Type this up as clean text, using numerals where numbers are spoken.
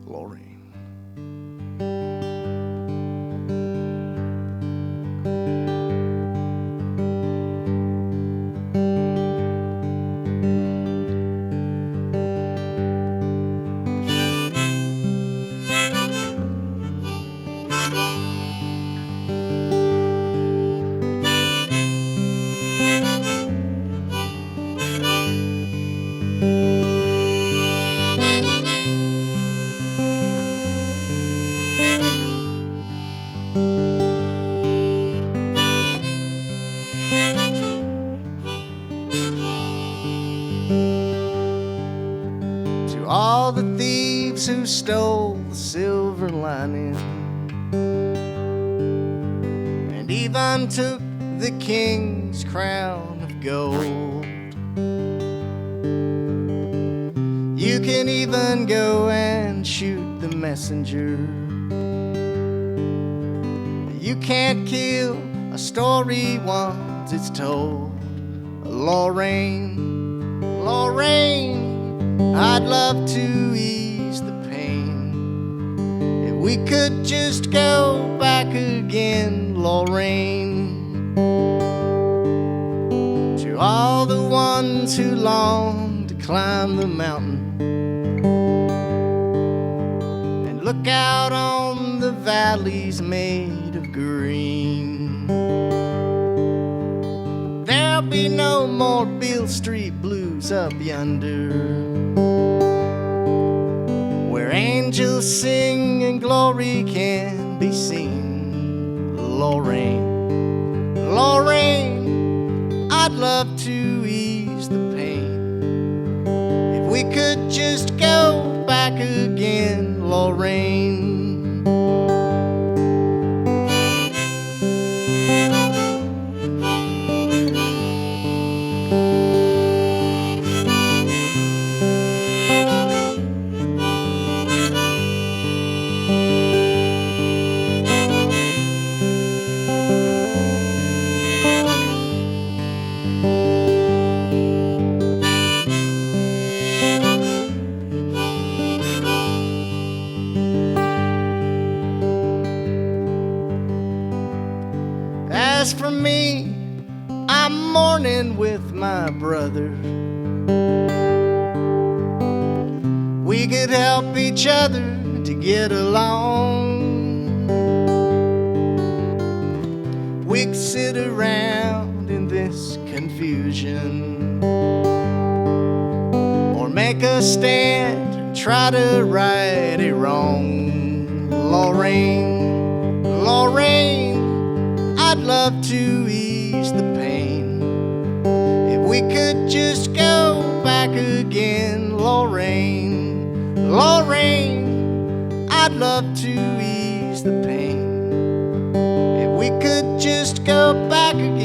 Lorraine. To all the thieves who stole the silver lining and even took the king's crown of gold, you can even go and shoot the messenger. You can't kill a story once it's told. Lorraine, Lorraine, I'd love to ease the pain if we could just go back again. Lorraine, to all the ones who long to climb the mountain and look out on the valleys made of green. There'll be no more Beale Street blues up yonder, where angels sing and glory can be seen. Lorraine, Lorraine, I'd love to ease the pain if we could just go back again. Lorraine. As for me, I'm mourning with my brother. We could help each other to get along. We could sit around in this confusion, or make a stand and try to right a wrong. Lorraine, Lorraine, I'd love to ease the pain if we could just go back again. Lorraine, Lorraine, I'd love to ease the pain if we could just go back again.